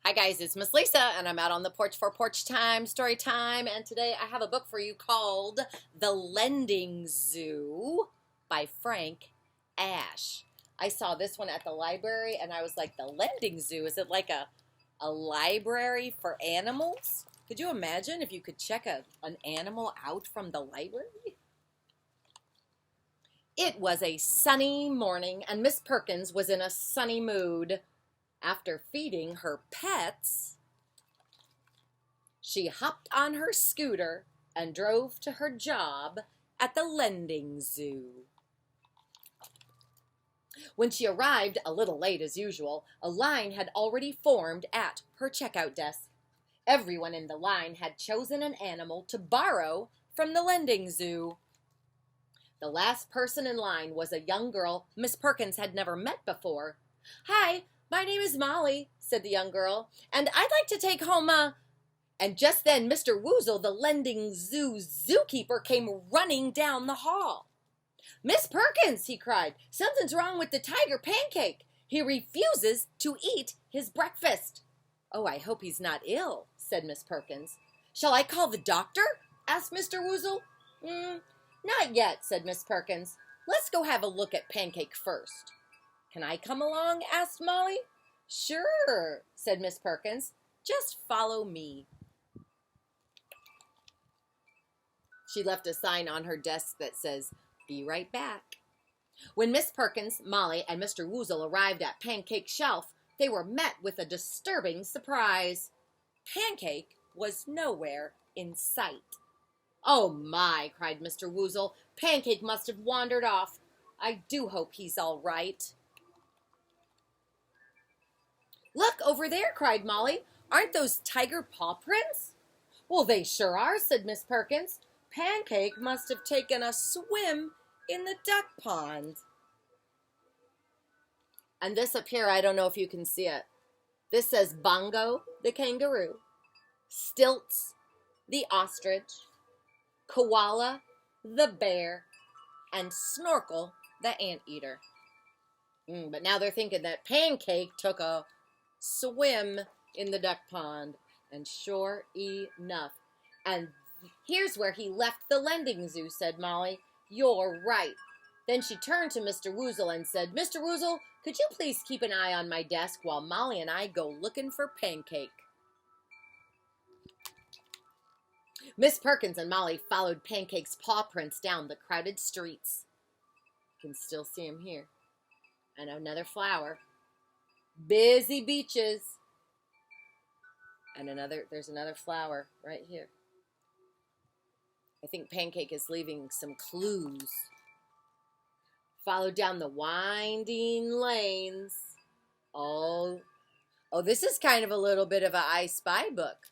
Hi guys, it's Miss Lisa and I'm out on the porch for porch time, story time, and today I have a book for you called The Lending Zoo by Frank Asch. I saw this one at the library and I was like, the Lending Zoo? Is it like a library for animals? Could you imagine if you could check an animal out from the library? It was a sunny morning and Miss Perkins was in a sunny mood. After feeding her pets, she hopped on her scooter and drove to her job at the Lending Zoo. When she arrived, a little late as usual, a line had already formed at her checkout desk. Everyone in the line had chosen an animal to borrow from the Lending Zoo. The last person in line was a young girl Miss Perkins had never met before. "Hi, my name is Molly," said the young girl, "and I'd like to take home a—" And just then Mr. Woozle, the Lending Zoo zookeeper, came running down the hall. "Miss Perkins," he cried, "something's wrong with the tiger Pancake. He refuses to eat his breakfast." "Oh, I hope he's not ill," said Miss Perkins. "Shall I call the doctor?" asked Mr. Woozle. Not yet," said Miss Perkins. "Let's go have a look at Pancake first." "Can I come along?" asked Molly. "Sure," said Miss Perkins. "Just follow me." She left a sign on her desk that says, "Be right back." When Miss Perkins, Molly, and Mr. Woozle arrived at Pancake's shelf, they were met with a disturbing surprise. Pancake was nowhere in sight. "Oh my," cried Mr. Woozle. "Pancake must have wandered off. I do hope he's all right." "Look, over there," cried Molly. "Aren't those tiger paw prints?" "Well, they sure are," said Miss Perkins. "Pancake must have taken a swim in the duck pond." And this up here, I don't know if you can see it. This says Bongo, the kangaroo, Stilts, the ostrich, Koala, the bear, and Snorkel, the anteater. But now they're thinking that Pancake took a swim in the duck pond. And sure enough. "And here's where he left the Lending Zoo," said Molly. "You're right." Then she turned to Mr. Woozle and said, "Mr. Woozle, could you please keep an eye on my desk while Molly and I go looking for Pancake?" Miss Perkins and Molly followed Pancake's paw prints down the crowded streets. You can still see him here. And another flower. Busy beaches. And there's another flower right here. I think Pancake is leaving some clues. Follow down the winding lanes. Oh, this is kind of a little bit of a I Spy book.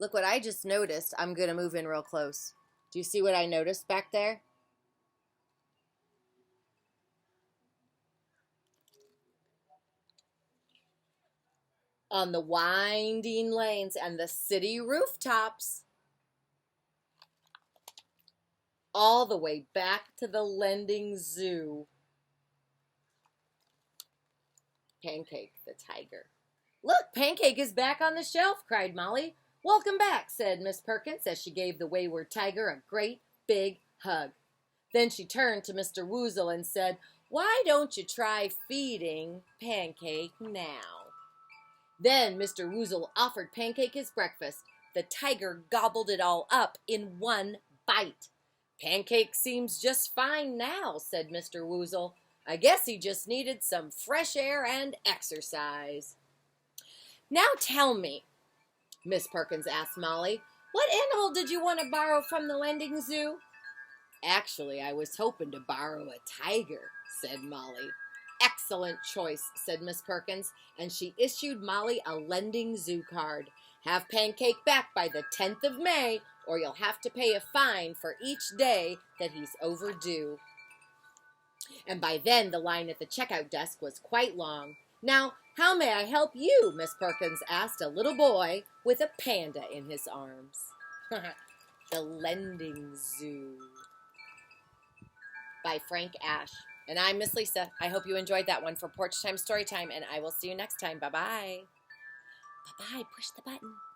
Look what I just noticed. I'm going to move in real close. Do you see what I noticed back there? On the winding lanes and the city rooftops, all the way back to the Lending Zoo. Pancake the tiger. "Look, Pancake is back on the shelf," cried Molly. "Welcome back," said Miss Perkins as she gave the wayward tiger a great big hug. Then she turned to Mr. Woozle and said, "Why don't you try feeding Pancake now?" Then Mr. Woozle offered Pancake his breakfast. The tiger gobbled it all up in one bite. "Pancake seems just fine now," said Mr. Woozle. "I guess he just needed some fresh air and exercise." "Now tell me," Miss Perkins asked Molly, "what animal did you want to borrow from the Lending Zoo?" "Actually, I was hoping to borrow a tiger," said Molly. "Excellent choice," said Miss Perkins, and she issued Molly a Lending Zoo card. "Have Pancake back by the 10th of May, or you'll have to pay a fine for each day that he's overdue." And by then the line at the checkout desk was quite long. "Now, how may I help you?" Miss Perkins asked a little boy with a panda in his arms. The Lending Zoo by Frank Asch. And I'm Miss Lisa. I hope you enjoyed that one for Porch Time Story Time, and I will see you next time. Bye-bye. Bye. Push the button.